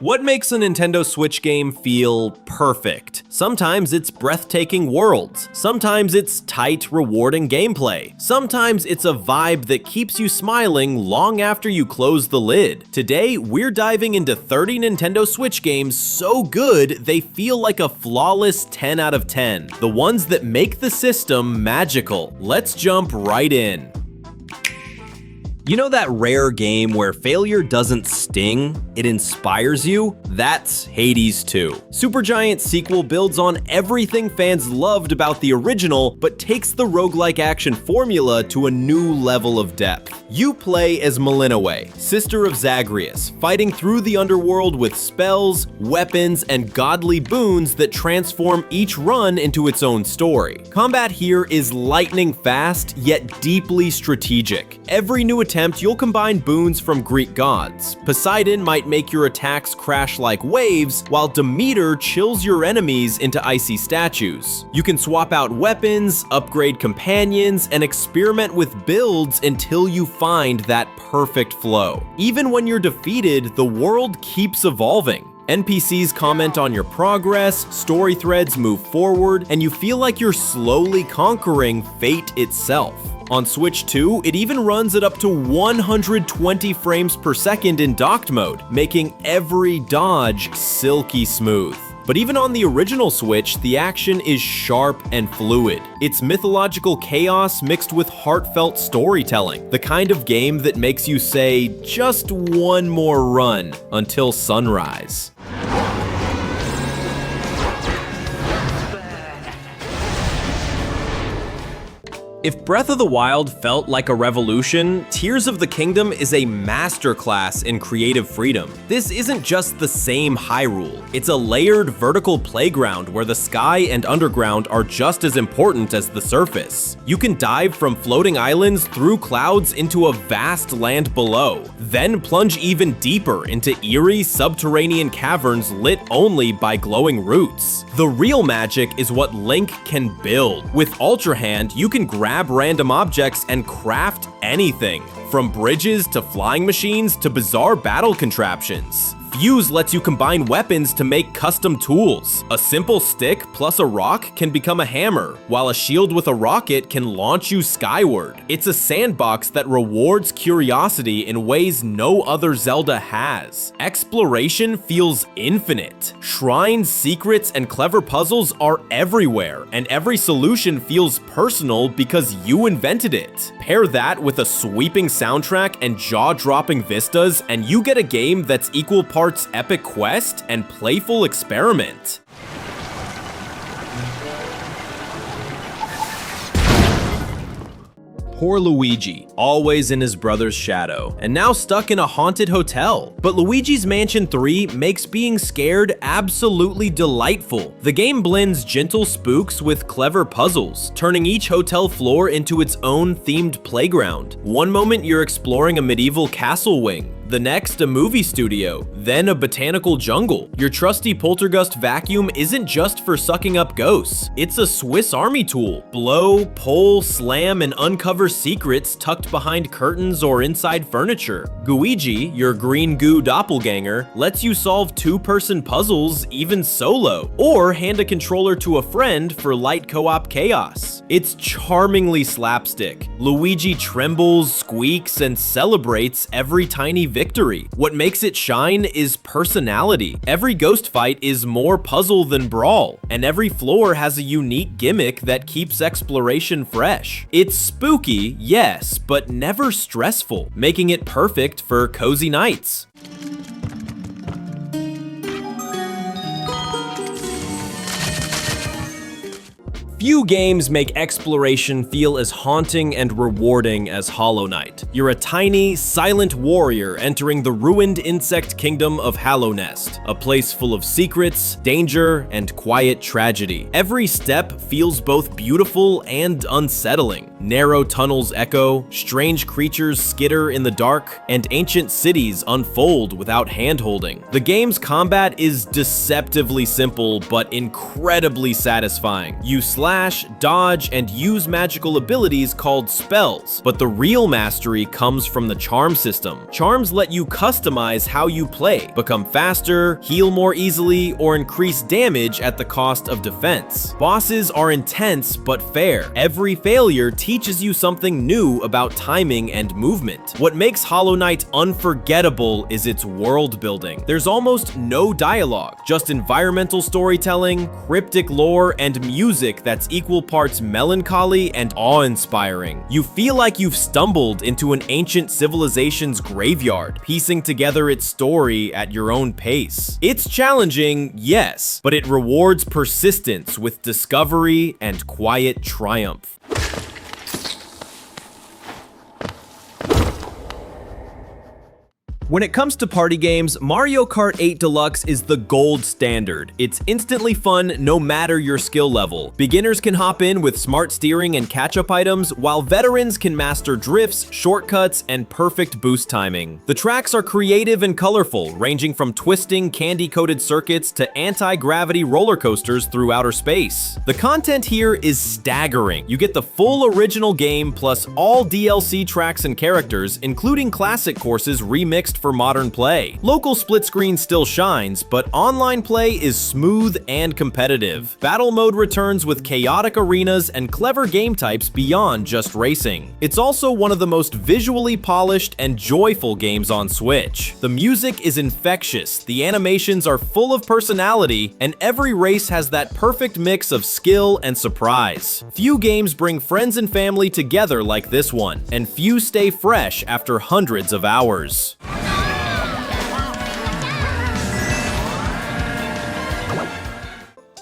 What makes a Nintendo Switch game feel perfect? Sometimes it's breathtaking worlds. Sometimes it's tight, rewarding gameplay. Sometimes it's a vibe that keeps you smiling long after you close the lid. Today, we're diving into 30 Nintendo Switch games so good they feel like a flawless 10 out of 10. The ones that make the system magical. Let's jump right in. You know that rare game where failure doesn't sting, it inspires you? That's Hades 2. Supergiant's sequel builds on everything fans loved about the original, but takes the roguelike action formula to a new level of depth. You play as Malinoe, sister of Zagreus, fighting through the underworld with spells, weapons, and godly boons that transform each run into its own story. Combat here is lightning fast, yet deeply strategic. Every new attempt, you'll combine boons from Greek gods. Poseidon might make your attacks crash like waves, while Demeter chills your enemies into icy statues. You can swap out weapons, upgrade companions, and experiment with builds until you find that perfect flow. Even when you're defeated, the world keeps evolving. NPCs comment on your progress, story threads move forward, and you feel like you're slowly conquering fate itself. On Switch 2, it even runs at up to 120 frames per second in docked mode, making every dodge silky smooth. But even on the original Switch, the action is sharp and fluid. It's mythological chaos mixed with heartfelt storytelling, the kind of game that makes you say, just one more run until sunrise. If Breath of the Wild felt like a revolution, Tears of the Kingdom is a masterclass in creative freedom. This isn't just the same Hyrule, it's a layered vertical playground where the sky and underground are just as important as the surface. You can dive from floating islands through clouds into a vast land below, then plunge even deeper into eerie subterranean caverns lit only by glowing roots. The real magic is what Link can build. With Ultra Hand, you can grab random objects and craft anything, from bridges to flying machines to bizarre battle contraptions. Fuse lets you combine weapons to make custom tools. A simple stick plus a rock can become a hammer, while a shield with a rocket can launch you skyward. It's a sandbox that rewards curiosity in ways no other Zelda has. Exploration feels infinite. Shrines, secrets, and clever puzzles are everywhere, and every solution feels personal because you invented it. Pair that with a sweeping soundtrack and jaw-dropping vistas, and you get a game that's equal parts epic quest and playful experiment. Poor Luigi, always in his brother's shadow, and now stuck in a haunted hotel. But Luigi's Mansion 3 makes being scared absolutely delightful. The game blends gentle spooks with clever puzzles, turning each hotel floor into its own themed playground. One moment you're exploring a medieval castle wing, the next a movie studio, then a botanical jungle. Your trusty poltergust vacuum isn't just for sucking up ghosts, it's a Swiss Army tool. Blow, pull, slam, and uncover secrets tucked behind curtains or inside furniture. Luigi, your green goo doppelganger, lets you solve two-person puzzles even solo, or hand a controller to a friend for light co-op chaos. It's charmingly slapstick. Luigi trembles, squeaks, and celebrates every tiny victory. What makes it shine is personality. Every ghost fight is more puzzle than brawl, and every floor has a unique gimmick that keeps exploration fresh. It's spooky, yes, but never stressful, making it perfect for cozy nights. Few games make exploration feel as haunting and rewarding as Hollow Knight. You're a tiny, silent warrior entering the ruined insect kingdom of Hallownest, a place full of secrets, danger, and quiet tragedy. Every step feels both beautiful and unsettling. Narrow tunnels echo, strange creatures skitter in the dark, and ancient cities unfold without hand-holding. The game's combat is deceptively simple but incredibly satisfying. You slash slash, dodge, and use magical abilities called spells, but the real mastery comes from the charm system. Charms let you customize how you play, become faster, heal more easily, or increase damage at the cost of defense. Bosses are intense but fair. Every failure teaches you something new about timing and movement. What makes Hollow Knight unforgettable is its world building. There's almost no dialogue, just environmental storytelling, cryptic lore, and music that's equal parts melancholy and awe-inspiring. You feel like you've stumbled into an ancient civilization's graveyard, piecing together its story at your own pace. It's challenging, yes, but it rewards persistence with discovery and quiet triumph. When it comes to party games, Mario Kart 8 Deluxe is the gold standard. It's instantly fun no matter your skill level. Beginners can hop in with smart steering and catch-up items, while veterans can master drifts, shortcuts, and perfect boost timing. The tracks are creative and colorful, ranging from twisting, candy-coated circuits to anti-gravity roller coasters through outer space. The content here is staggering. You get the full original game plus all DLC tracks and characters, including classic courses remixed for modern play. Local split screen still shines, but online play is smooth and competitive. Battle mode returns with chaotic arenas and clever game types beyond just racing. It's also one of the most visually polished and joyful games on Switch. The music is infectious, the animations are full of personality, and every race has that perfect mix of skill and surprise. Few games bring friends and family together like this one, and few stay fresh after hundreds of hours.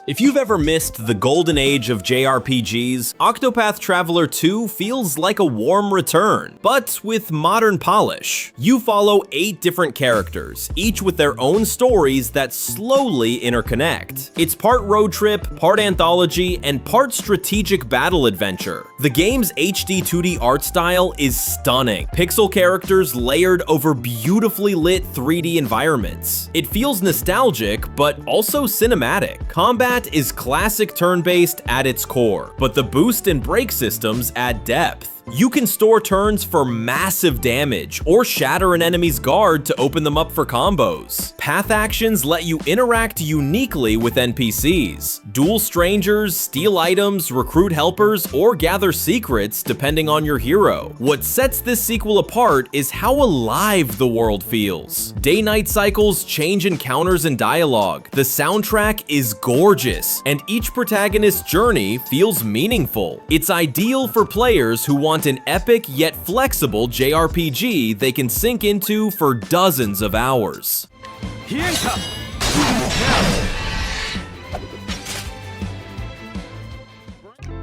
If you've ever missed the golden age of JRPGs, Octopath Traveler 2 feels like a warm return, but with modern polish. You follow 8 different characters, each with their own stories that slowly interconnect. It's part road trip, part anthology, and part strategic battle adventure. The game's HD 2D art style is stunning. Pixel characters layered over beautifully lit 3D environments. It feels nostalgic, but also cinematic. Combat is classic turn-based at its core, but the boost and break systems add depth. You can store turns for massive damage, or shatter an enemy's guard to open them up for combos. Path actions let you interact uniquely with NPCs, duel strangers, steal items, recruit helpers, or gather secrets depending on your hero. What sets this sequel apart is how alive the world feels. Day-night cycles change encounters and dialogue. The soundtrack is gorgeous, and each protagonist's journey feels meaningful. It's ideal for players who want an epic yet flexible JRPG they can sink into for dozens of hours.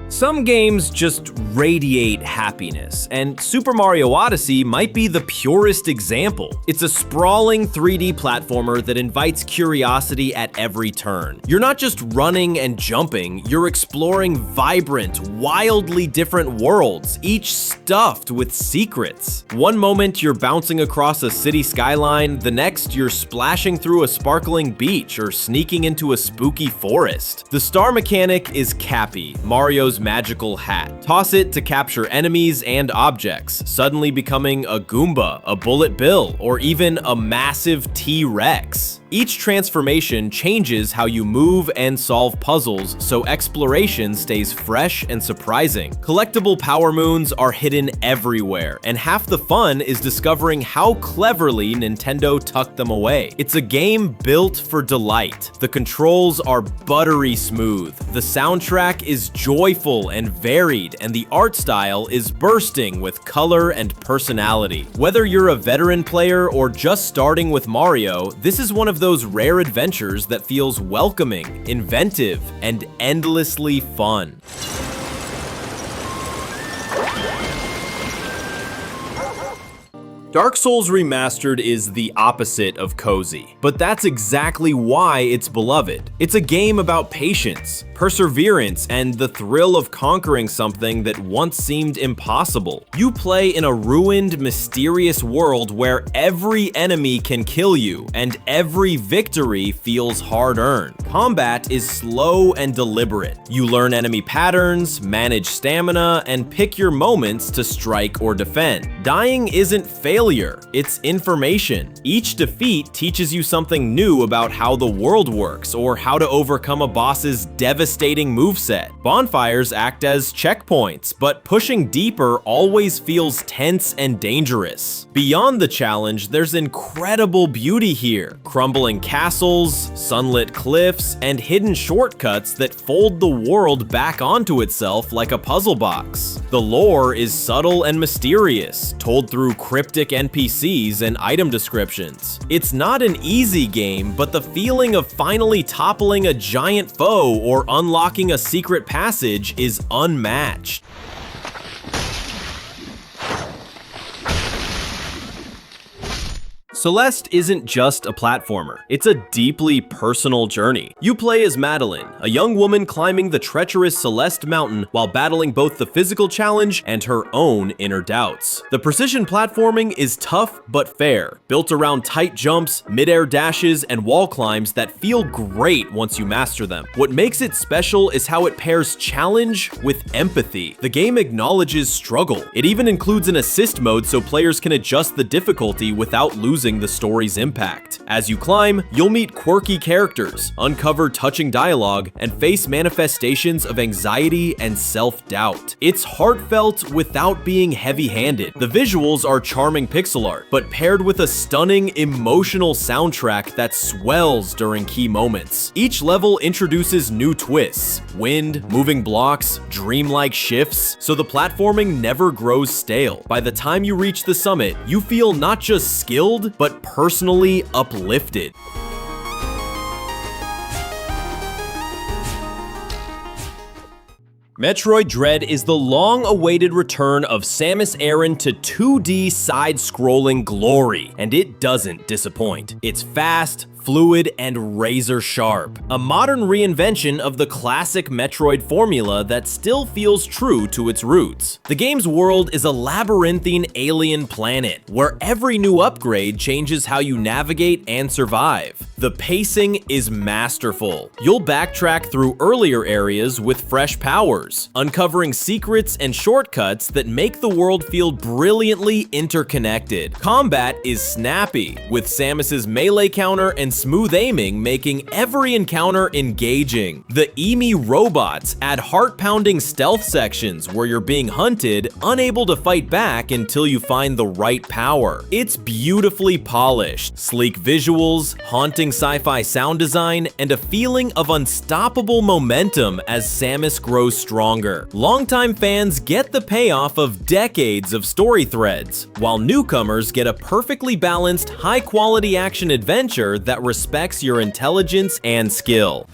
Some games just radiate happiness, and Super Mario Odyssey might be the purest example. It's a sprawling 3D platformer that invites curiosity at every turn. You're not just running and jumping, you're exploring vibrant, wildly different worlds, each stuffed with secrets. One moment you're bouncing across a city skyline, the next you're splashing through a sparkling beach or sneaking into a spooky forest. The star mechanic is Cappy, Mario's magical hat. Toss it to capture enemies and objects, suddenly becoming a Goomba, a Bullet Bill, or even a massive T-Rex. Each transformation changes how you move and solve puzzles, so exploration stays fresh and surprising. Collectible power moons are hidden everywhere, and half the fun is discovering how cleverly Nintendo tucked them away. It's a game built for delight. The controls are buttery smooth, the soundtrack is joyful and varied, and the art style is bursting with color and personality. Whether you're a veteran player or just starting with Mario, this is one of those rare adventures that feels welcoming, inventive, and endlessly fun. Dark Souls Remastered is the opposite of cozy, but that's exactly why it's beloved. It's a game about patience, perseverance, and the thrill of conquering something that once seemed impossible. You play in a ruined, mysterious world where every enemy can kill you, and every victory feels hard-earned. Combat is slow and deliberate. You learn enemy patterns, manage stamina, and pick your moments to strike or defend. Dying isn't failure, it's information. Each defeat teaches you something new about how the world works or how to overcome a boss's devastating moveset. Bonfires act as checkpoints, but pushing deeper always feels tense and dangerous. Beyond the challenge, there's incredible beauty here. Crumbling castles, sunlit cliffs, and hidden shortcuts that fold the world back onto itself like a puzzle box. The lore is subtle and mysterious, told through cryptic NPCs and item descriptions. It's not an easy game, but the feeling of finally toppling a giant foe or unlocking a secret passage is unmatched. Celeste isn't just a platformer, it's a deeply personal journey. You play as Madeline, a young woman climbing the treacherous Celeste mountain while battling both the physical challenge and her own inner doubts. The precision platforming is tough but fair, built around tight jumps, mid-air dashes, and wall climbs that feel great once you master them. What makes it special is how it pairs challenge with empathy. The game acknowledges struggle. It even includes an assist mode so players can adjust the difficulty without losing the story's impact. As you climb, you'll meet quirky characters, uncover touching dialogue, and face manifestations of anxiety and self-doubt. It's heartfelt without being heavy-handed. The visuals are charming pixel art, but paired with a stunning, emotional soundtrack that swells during key moments. Each level introduces new twists, wind, moving blocks, dreamlike shifts, so the platforming never grows stale. By the time you reach the summit, you feel not just skilled, but personally uplifted. Metroid Dread is the long-awaited return of Samus Aran to 2D side-scrolling glory, and it doesn't disappoint. It's fast, fluid, and razor-sharp. A modern reinvention of the classic Metroid formula that still feels true to its roots. The game's world is a labyrinthine alien planet, where every new upgrade changes how you navigate and survive. The pacing is masterful. You'll backtrack through earlier areas with fresh powers, uncovering secrets and shortcuts that make the world feel brilliantly interconnected. Combat is snappy, with Samus's melee counter and smooth aiming making every encounter engaging. The Emi robots add heart-pounding stealth sections where you're being hunted, unable to fight back until you find the right power. It's beautifully polished, sleek visuals, haunting sci-fi sound design, and a feeling of unstoppable momentum as Samus grows stronger. Longtime fans get the payoff of decades of story threads, while newcomers get a perfectly balanced, high-quality action-adventure that respects your intelligence and skill.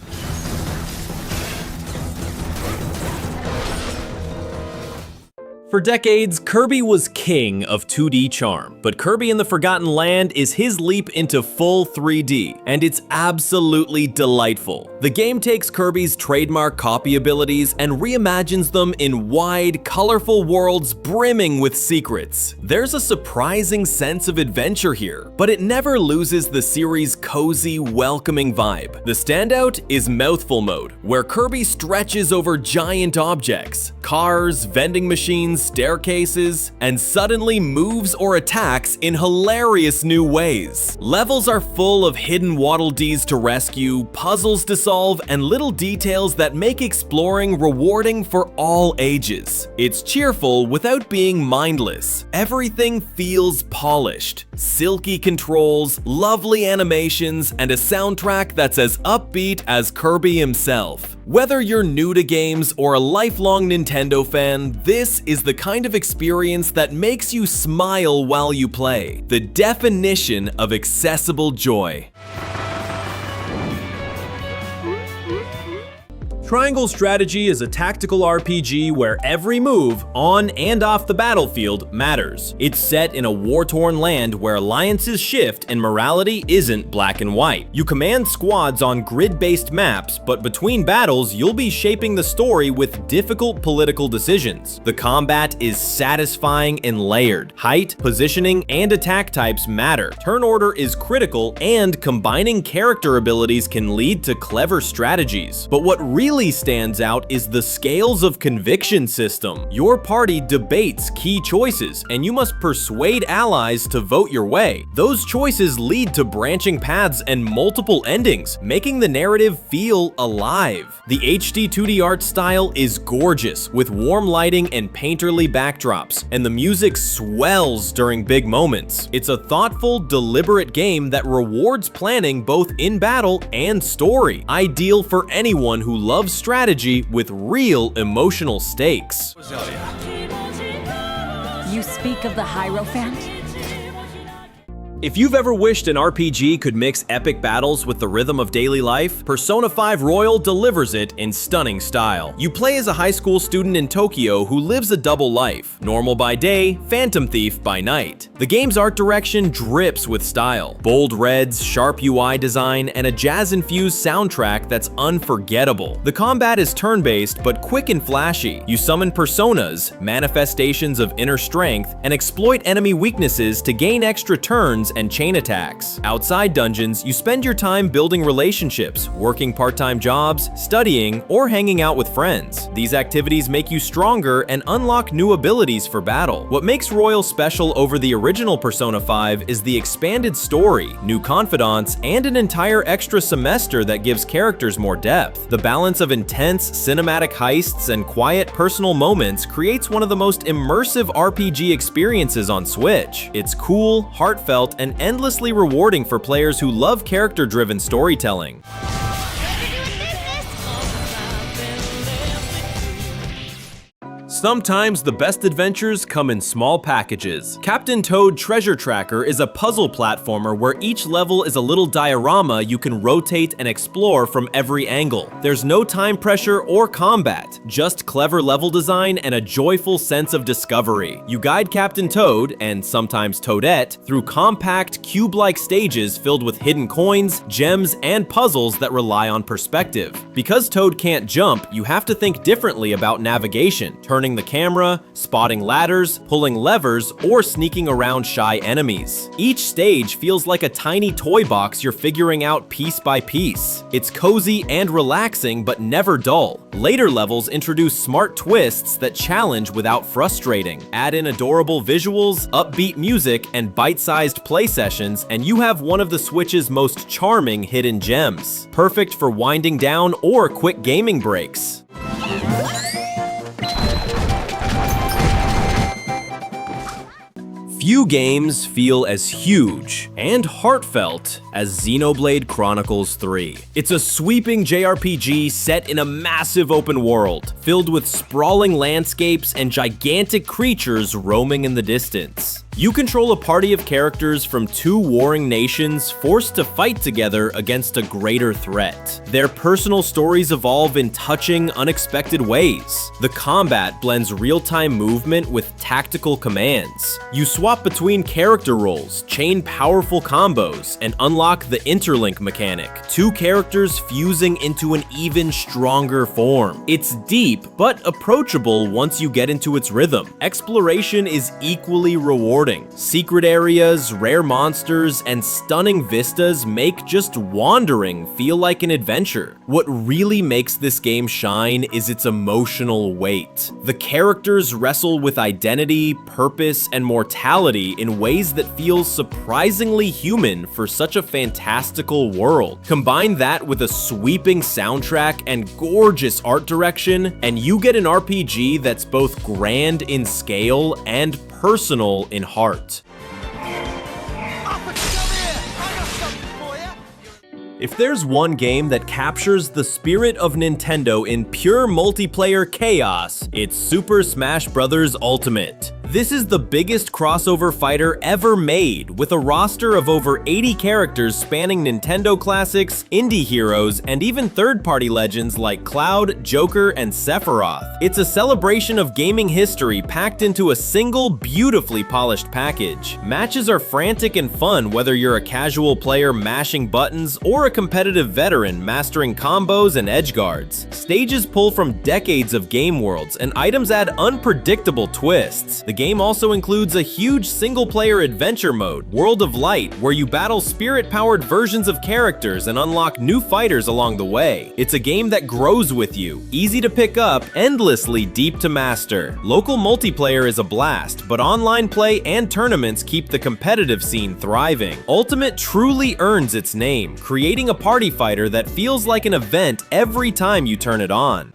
For decades, Kirby was king of 2D charm, but Kirby in the Forgotten Land is his leap into full 3D, and it's absolutely delightful. The game takes Kirby's trademark copy abilities and reimagines them in wide, colorful worlds brimming with secrets. There's a surprising sense of adventure here, but it never loses the series' cozy, welcoming vibe. The standout is Mouthful Mode, where Kirby stretches over giant objects, cars, vending machines, staircases, and suddenly moves or attacks in hilarious new ways. Levels are full of hidden Waddle Dees to rescue, puzzles to solve, and little details that make exploring rewarding for all ages. It's cheerful without being mindless. Everything feels polished. Silky controls, lovely animations, and a soundtrack that's as upbeat as Kirby himself. Whether you're new to games or a lifelong Nintendo fan, this is the kind of experience that makes you smile while you play. The definition of accessible joy. Triangle Strategy is a tactical RPG where every move, on and off the battlefield, matters. It's set in a war-torn land where alliances shift and morality isn't black and white. You command squads on grid-based maps, but between battles, you'll be shaping the story with difficult political decisions. The combat is satisfying and layered. Height, positioning, and attack types matter. Turn order is critical, and combining character abilities can lead to clever strategies. But what really stands out is the scales of conviction system. Your party debates key choices, and you must persuade allies to vote your way. Those choices lead to branching paths and multiple endings, making the narrative feel alive. The HD 2D art style is gorgeous, with warm lighting and painterly backdrops, and the music swells during big moments. It's a thoughtful, deliberate game that rewards planning both in battle and story, ideal for anyone who loves strategy with real emotional stakes. You speak of the Hierophant? If you've ever wished an RPG could mix epic battles with the rhythm of daily life, Persona 5 Royal delivers it in stunning style. You play as a high school student in Tokyo who lives a double life, normal by day, phantom thief by night. The game's art direction drips with style. Bold reds, sharp UI design, and a jazz-infused soundtrack that's unforgettable. The combat is turn-based but quick and flashy. You summon personas, manifestations of inner strength, and exploit enemy weaknesses to gain extra turns and chain attacks. Outside dungeons, you spend your time building relationships, working part-time jobs, studying, or hanging out with friends. These activities make you stronger and unlock new abilities for battle. What makes Royal special over the original Persona 5 is the expanded story, new confidants, and an entire extra semester that gives characters more depth. The balance of intense cinematic heists and quiet personal moments creates one of the most immersive RPG experiences on Switch. It's cool, heartfelt, and endlessly rewarding for players who love character-driven storytelling. Sometimes the best adventures come in small packages. Captain Toad Treasure Tracker is a puzzle platformer where each level is a little diorama you can rotate and explore from every angle. There's no time pressure or combat, just clever level design and a joyful sense of discovery. You guide Captain Toad, and sometimes Toadette, through compact, cube-like stages filled with hidden coins, gems, and puzzles that rely on perspective. Because Toad can't jump, you have to think differently about navigation, turning the camera, spotting ladders, pulling levers, or sneaking around shy enemies. Each stage feels like a tiny toy box you're figuring out piece by piece. It's cozy and relaxing, but never dull. Later levels introduce smart twists that challenge without frustrating. Add in adorable visuals, upbeat music, and bite-sized play sessions, and you have one of the Switch's most charming hidden gems. Perfect for winding down or quick gaming breaks. Few games feel as huge and heartfelt as Xenoblade Chronicles 3. It's a sweeping JRPG set in a massive open world, filled with sprawling landscapes and gigantic creatures roaming in the distance. You control a party of characters from two warring nations forced to fight together against a greater threat. Their personal stories evolve in touching, unexpected ways. The combat blends real-time movement with tactical commands. You swap between character roles, chain powerful combos, and unlock the interlink mechanic, two characters fusing into an even stronger form. It's deep, but approachable once you get into its rhythm. Exploration is equally rewarding. Secret areas, rare monsters, and stunning vistas make just wandering feel like an adventure. What really makes this game shine is its emotional weight. The characters wrestle with identity, purpose, and mortality in ways that feel surprisingly human for such a fantastical world. Combine that with a sweeping soundtrack and gorgeous art direction, and you get an RPG that's both grand in scale and personal in heart. If there's one game that captures the spirit of Nintendo in pure multiplayer chaos, it's Super Smash Bros. Ultimate. This is the biggest crossover fighter ever made, with a roster of over 80 characters spanning Nintendo classics, indie heroes, and even third-party legends like Cloud, Joker, and Sephiroth. It's a celebration of gaming history packed into a single, beautifully polished package. Matches are frantic and fun whether you're a casual player mashing buttons or a competitive veteran mastering combos and edgeguards. Stages pull from decades of game worlds, and items add unpredictable twists. The game also includes a huge single-player adventure mode, World of Light, where you battle spirit-powered versions of characters and unlock new fighters along the way. It's a game that grows with you, easy to pick up, endlessly deep to master. Local multiplayer is a blast, but online play and tournaments keep the competitive scene thriving. Ultimate truly earns its name, creating a party fighter that feels like an event every time you turn it on.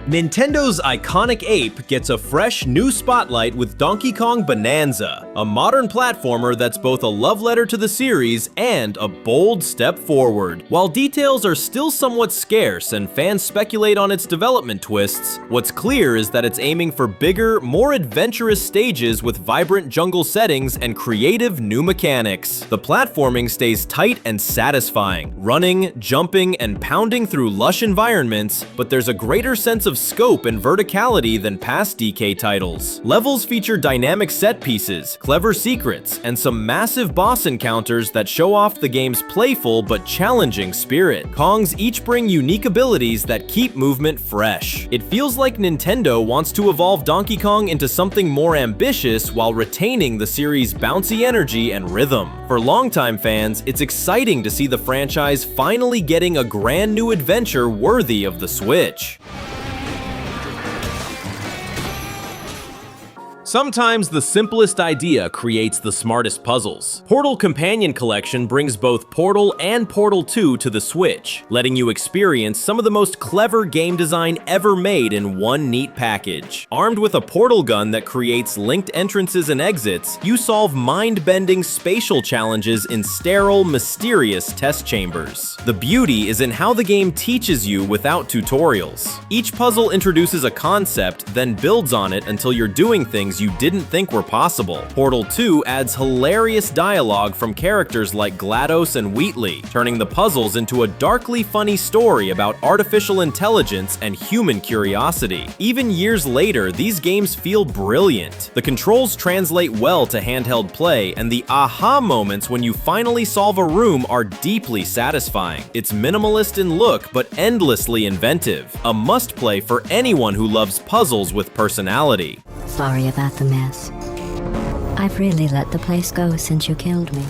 Nintendo's iconic ape gets a fresh new spotlight with Donkey Kong Bananza, a modern platformer that's both a love letter to the series and a bold step forward. While details are still somewhat scarce and fans speculate on its development twists, what's clear is that it's aiming for bigger, more adventurous stages with vibrant jungle settings and creative new mechanics. The platforming stays tight and satisfying, running, jumping, and pounding through lush environments, but there's a greater sense of scope and verticality than past DK titles. Levels feature dynamic set pieces, clever secrets, and some massive boss encounters that show off the game's playful but challenging spirit. Kongs each bring unique abilities that keep movement fresh. It feels like Nintendo wants to evolve Donkey Kong into something more ambitious while retaining the series' bouncy energy and rhythm. For longtime fans, it's exciting to see the franchise finally getting a grand new adventure worthy of the Switch. Sometimes the simplest idea creates the smartest puzzles. Portal Companion Collection brings both Portal and Portal 2 to the Switch, letting you experience some of the most clever game design ever made in one neat package. Armed with a portal gun that creates linked entrances and exits, you solve mind-bending spatial challenges in sterile, mysterious test chambers. The beauty is in how the game teaches you without tutorials. Each puzzle introduces a concept, then builds on it until you're doing things you didn't think were possible. Portal 2 adds hilarious dialogue from characters like GLaDOS and Wheatley, turning the puzzles into a darkly funny story about artificial intelligence and human curiosity. Even years later, these games feel brilliant. The controls translate well to handheld play, and the aha moments when you finally solve a room are deeply satisfying. It's minimalist in look, but endlessly inventive. A must-play for anyone who loves puzzles with personality. Sorry about the mess. I've really let the place go since you killed me.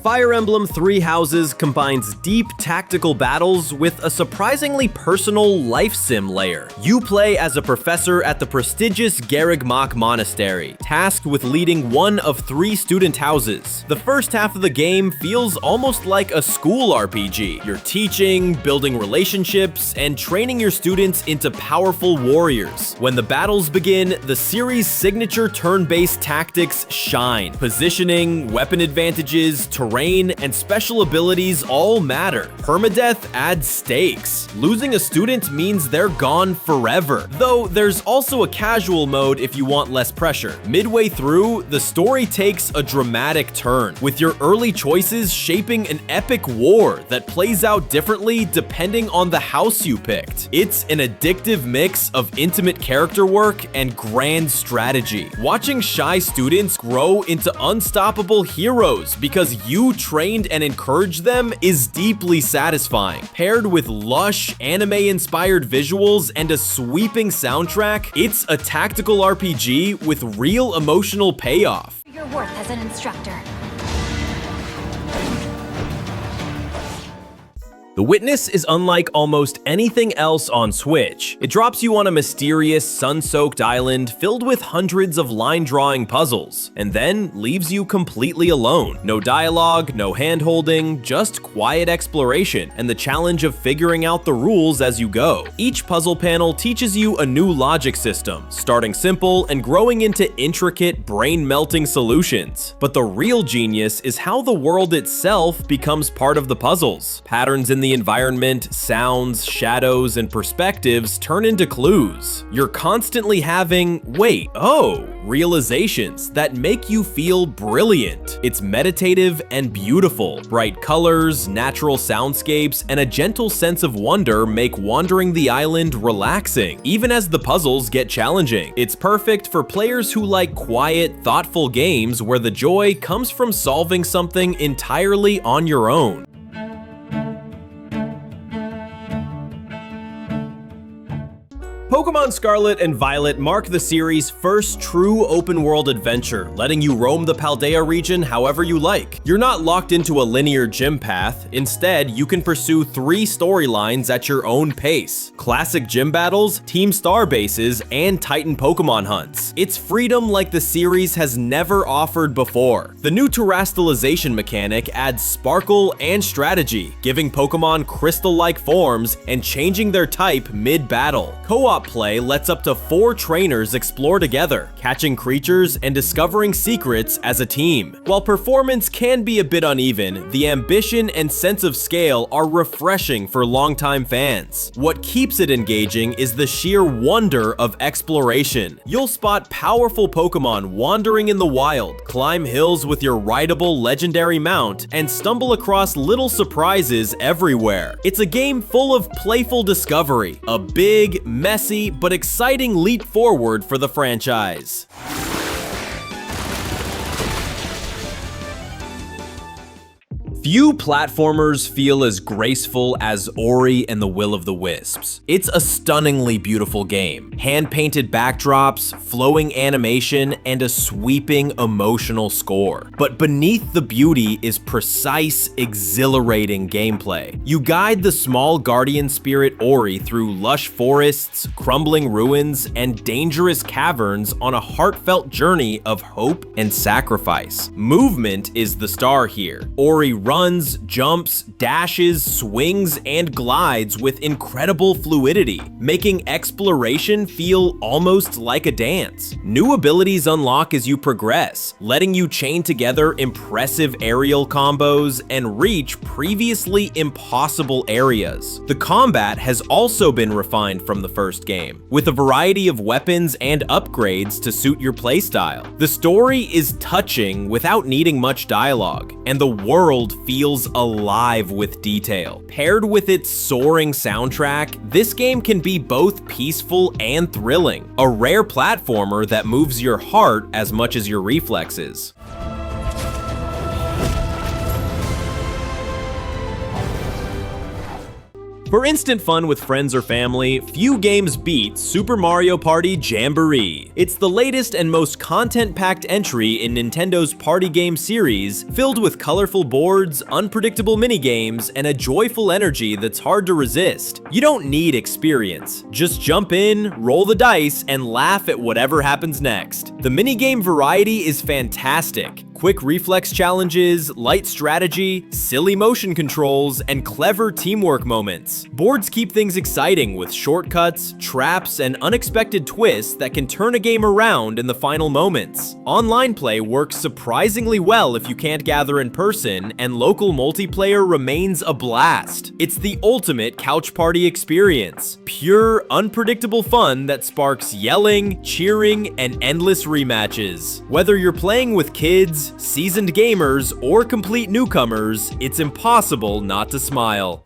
Fire Emblem Three Houses combines deep tactical battles with a surprisingly personal life sim layer. You play as a professor at the prestigious Garreg Monastery, tasked with leading one of 3 student houses. The first half of the game feels almost like a school RPG. You're teaching, building relationships, and training your students into powerful warriors. When the battles begin, the series' signature turn-based tactics shine. Positioning, weapon advantages, terrain, and special abilities all matter. Permadeath adds stakes. Losing a student means they're gone forever. Though there's also a casual mode if you want less pressure. Midway through, the story takes a dramatic turn, with your early choices shaping an epic war that plays out differently depending on the house you picked. It's an addictive mix of intimate character work and grand strategy. Watching shy students grow into unstoppable heroes because you trained and encouraged them is deeply satisfying. Paired with lush, anime-inspired visuals and a sweeping soundtrack, it's a tactical RPG with real emotional payoff. Your worth as an instructor. The Witness is unlike almost anything else on Switch. It drops you on a mysterious, sun-soaked island filled with hundreds of line-drawing puzzles, and then leaves you completely alone. No dialogue, no hand-holding, just quiet exploration, and the challenge of figuring out the rules as you go. Each puzzle panel teaches you a new logic system, starting simple and growing into intricate, brain-melting solutions. But the real genius is how the world itself becomes part of the puzzles. Patterns in the the environment, sounds, shadows, and perspectives turn into clues. You're constantly having, realizations that make you feel brilliant. It's meditative and beautiful. Bright colors, natural soundscapes, and a gentle sense of wonder make wandering the island relaxing, even as the puzzles get challenging. It's perfect for players who like quiet, thoughtful games where the joy comes from solving something entirely on your own. Pokémon Scarlet and Violet mark the series' first true open-world adventure, letting you roam the Paldea region however you like. You're not locked into a linear gym path. Instead, you can pursue 3 storylines at your own pace: classic gym battles, Team Star bases, and Titan Pokémon hunts. It's freedom like the series has never offered before. The new terastallization mechanic adds sparkle and strategy, giving Pokémon crystal-like forms and changing their type mid-battle. Co-op play lets up to 4 trainers explore together, catching creatures and discovering secrets as a team. While performance can be a bit uneven, the ambition and sense of scale are refreshing for longtime fans. What keeps it engaging is the sheer wonder of exploration. You'll spot powerful Pokémon wandering in the wild, climb hills with your rideable legendary mount, and stumble across little surprises everywhere. It's a game full of playful discovery, a big, messy, but exciting leap forward for the franchise. Few platformers feel as graceful as Ori and the Will of the Wisps. It's a stunningly beautiful game. Hand-painted backdrops, flowing animation, and a sweeping emotional score. But beneath the beauty is precise, exhilarating gameplay. You guide the small guardian spirit Ori through lush forests, crumbling ruins, and dangerous caverns on a heartfelt journey of hope and sacrifice. Movement is the star here. Ori runs, jumps, dashes, swings, and glides with incredible fluidity, making exploration feel almost like a dance. New abilities unlock as you progress, letting you chain together impressive aerial combos and reach previously impossible areas. The combat has also been refined from the first game, with a variety of weapons and upgrades to suit your playstyle. The story is touching without needing much dialogue, and the world feels alive with detail. Paired with its soaring soundtrack, this game can be both peaceful and thrilling, a rare platformer that moves your heart as much as your reflexes. For instant fun with friends or family, few games beat Super Mario Party Jamboree. It's the latest and most content-packed entry in Nintendo's party game series, filled with colorful boards, unpredictable minigames, and a joyful energy that's hard to resist. You don't need experience. Just jump in, roll the dice, and laugh at whatever happens next. The minigame variety is fantastic. Quick reflex challenges, light strategy, silly motion controls, and clever teamwork moments. Boards keep things exciting with shortcuts, traps, and unexpected twists that can turn a game around in the final moments. Online play works surprisingly well if you can't gather in person, and local multiplayer remains a blast. It's the ultimate couch party experience. Pure, unpredictable fun that sparks yelling, cheering, and endless rematches. Whether you're playing with kids, seasoned gamers, or complete newcomers, it's impossible not to smile.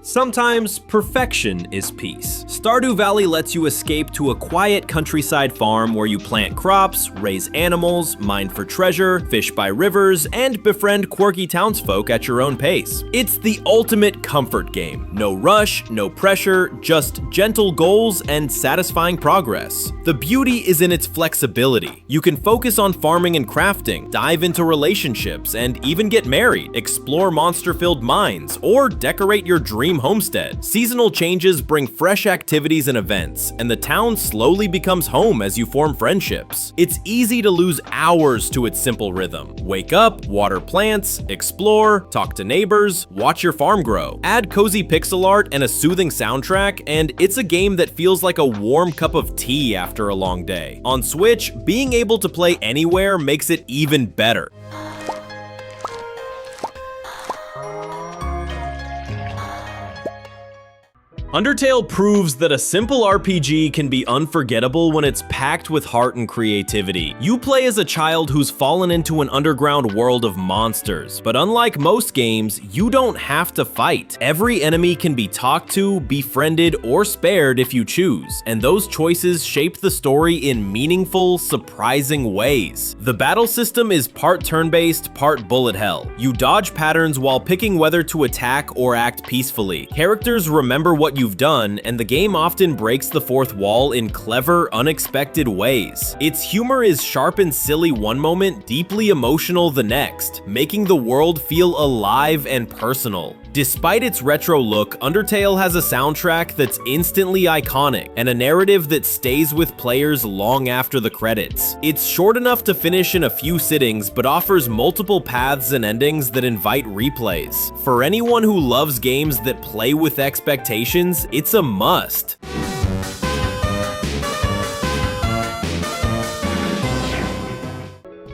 Sometimes perfection is peace. Stardew Valley lets you escape to a quiet countryside farm where you plant crops, raise animals, mine for treasure, fish by rivers, and befriend quirky townsfolk at your own pace. It's the ultimate comfort game. No rush, no pressure, just gentle goals and satisfying progress. The beauty is in its flexibility. You can focus on farming and crafting, dive into relationships, and even get married, explore monster-filled mines, or decorate your dream homestead. Seasonal changes bring fresh activities activities and events, and the town slowly becomes home as you form friendships. It's easy to lose hours to its simple rhythm. Wake up, water plants, explore, talk to neighbors, watch your farm grow. Add cozy pixel art and a soothing soundtrack, and it's a game that feels like a warm cup of tea after a long day. On Switch, being able to play anywhere makes it even better. Undertale proves that a simple RPG can be unforgettable when it's packed with heart and creativity. You play as a child who's fallen into an underground world of monsters, but unlike most games, you don't have to fight. Every enemy can be talked to, befriended, or spared if you choose, and those choices shape the story in meaningful, surprising ways. The battle system is part turn-based, part bullet hell. You dodge patterns while picking whether to attack or act peacefully. Characters remember what you've done, and the game often breaks the fourth wall in clever, unexpected ways. Its humor is sharp and silly one moment, deeply emotional the next, making the world feel alive and personal. Despite its retro look, Undertale has a soundtrack that's instantly iconic, and a narrative that stays with players long after the credits. It's short enough to finish in a few sittings, but offers multiple paths and endings that invite replays. For anyone who loves games that play with expectations, it's a must.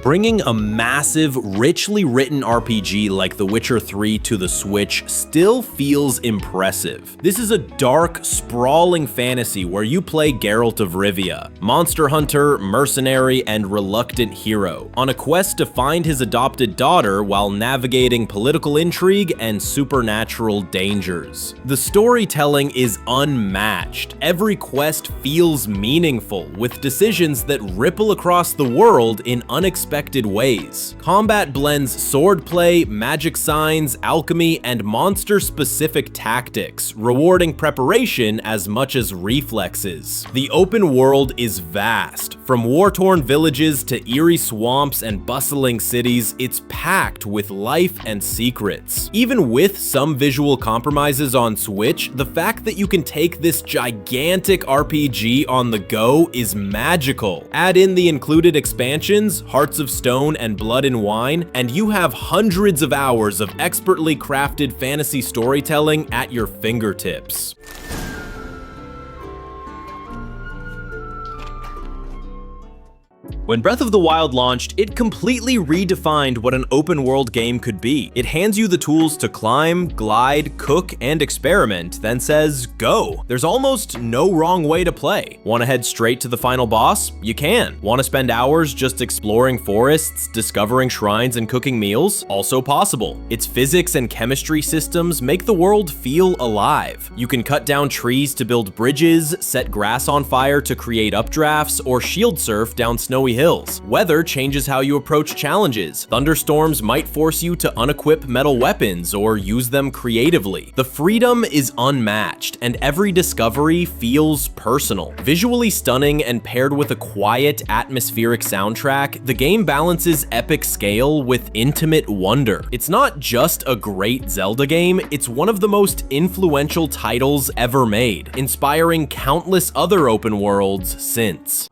Bringing a massive, richly written RPG like The Witcher 3 to the Switch still feels impressive. This is a dark, sprawling fantasy where you play Geralt of Rivia, monster hunter, mercenary, and reluctant hero, on a quest to find his adopted daughter while navigating political intrigue and supernatural dangers. The storytelling is unmatched. Every quest feels meaningful, with decisions that ripple across the world in unexpected ways. Combat blends swordplay, magic signs, alchemy, and monster-specific tactics, rewarding preparation as much as reflexes. The open world is vast. From war-torn villages to eerie swamps and bustling cities, it's packed with life and secrets. Even with some visual compromises on Switch, the fact that you can take this gigantic RPG on the go is magical. Add in the included expansions, Hearts of Stone and Blood and Wine, and you have hundreds of hours of expertly crafted fantasy storytelling at your fingertips. When Breath of the Wild launched, it completely redefined what an open-world game could be. It hands you the tools to climb, glide, cook, and experiment, then says, go. There's almost no wrong way to play. Want to head straight to the final boss? You can. Want to spend hours just exploring forests, discovering shrines, and cooking meals? Also possible. Its physics and chemistry systems make the world feel alive. You can cut down trees to build bridges, set grass on fire to create updrafts, or shield surf down snowy hills. Weather changes how you approach challenges. Thunderstorms might force you to unequip metal weapons or use them creatively. The freedom is unmatched, and every discovery feels personal. Visually stunning and paired with a quiet, atmospheric soundtrack, the game balances epic scale with intimate wonder. It's not just a great Zelda game, it's one of the most influential titles ever made, inspiring countless other open worlds since.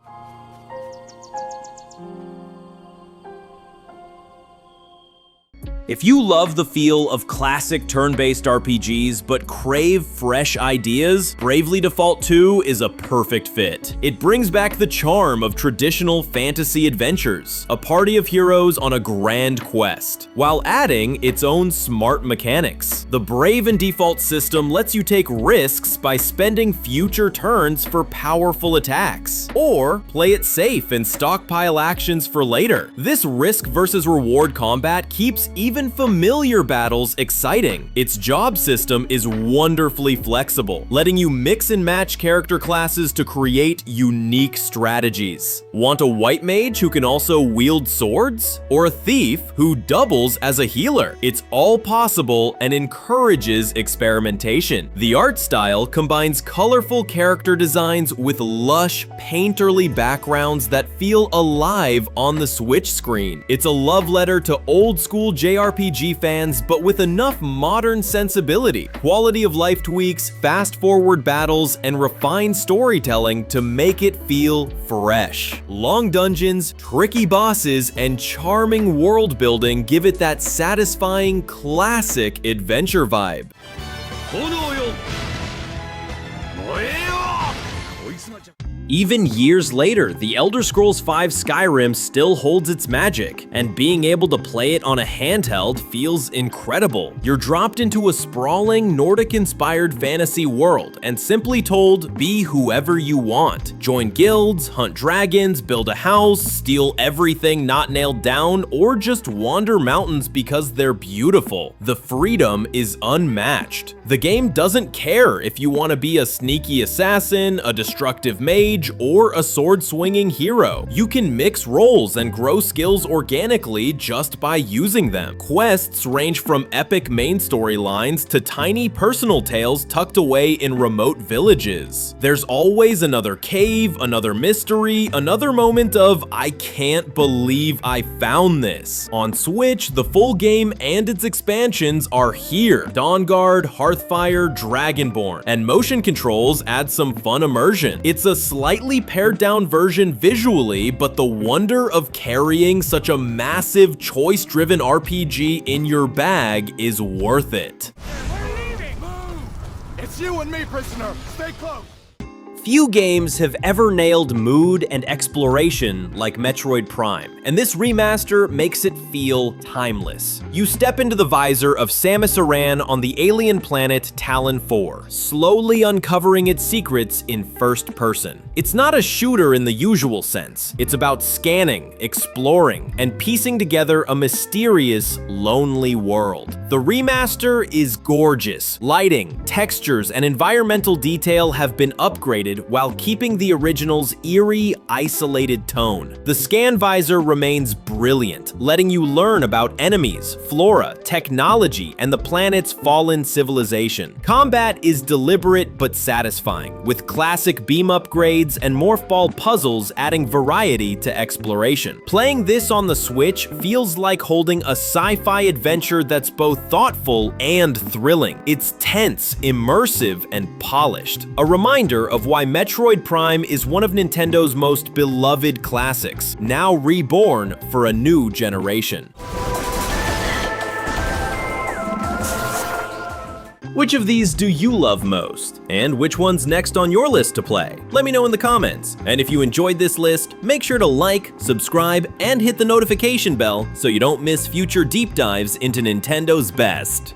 If you love the feel of classic turn-based RPGs but crave fresh ideas, Bravely Default 2 is a perfect fit. It brings back the charm of traditional fantasy adventures, a party of heroes on a grand quest, while adding its own smart mechanics. The Brave and Default system lets you take risks by spending future turns for powerful attacks, or play it safe and stockpile actions for later. This risk versus reward combat keeps even familiar battles exciting. Its job system is wonderfully flexible, letting you mix and match character classes to create unique strategies. Want a white mage who can also wield swords? Or a thief who doubles as a healer? It's all possible and encourages experimentation. The art style combines colorful character designs with lush, painterly backgrounds that feel alive on the Switch screen. It's a love letter to old school JRPGs JRPG fans, but with enough modern sensibility, quality of life tweaks, fast-forward battles, and refined storytelling to make it feel fresh. Long dungeons, tricky bosses, and charming world building give it that satisfying, classic adventure vibe. Even years later, The Elder Scrolls V Skyrim still holds its magic, and being able to play it on a handheld feels incredible. You're dropped into a sprawling, Nordic-inspired fantasy world, and simply told, be whoever you want. Join guilds, hunt dragons, build a house, steal everything not nailed down, or just wander mountains because they're beautiful. The freedom is unmatched. The game doesn't care if you want to be a sneaky assassin, a destructive mage, or a sword-swinging hero. You can mix roles and grow skills organically just by using them. Quests range from epic main storylines to tiny personal tales tucked away in remote villages. There's always another cave, another mystery, another moment of I can't believe I found this. On Switch, the full game and its expansions are here. Dawnguard, Hearthfire, Dragonborn, and motion controls add some fun immersion. It's a slightly pared down version visually, but the wonder of carrying such a massive choice-driven RPG in your bag is worth it. We're leaving! Move! It's you and me, prisoner! Stay close! Few games have ever nailed mood and exploration like Metroid Prime, and this remaster makes it feel timeless. You step into the visor of Samus Aran on the alien planet Talon 4, slowly uncovering its secrets in first person. It's not a shooter in the usual sense. It's about scanning, exploring, and piecing together a mysterious, lonely world. The remaster is gorgeous. Lighting, textures, and environmental detail have been upgraded while keeping the original's eerie, isolated tone. The scan visor remains brilliant, letting you learn about enemies, flora, technology, and the planet's fallen civilization. Combat is deliberate but satisfying, with classic beam upgrades and morph ball puzzles adding variety to exploration. Playing this on the Switch feels like holding a sci-fi adventure that's both thoughtful and thrilling. It's tense, immersive, and polished. A reminder of why Metroid Prime is one of Nintendo's most beloved classics, now reborn for a new generation. Which of these do you love most? And which one's next on your list to play? Let me know in the comments. And if you enjoyed this list, make sure to like, subscribe, and hit the notification bell so you don't miss future deep dives into Nintendo's best.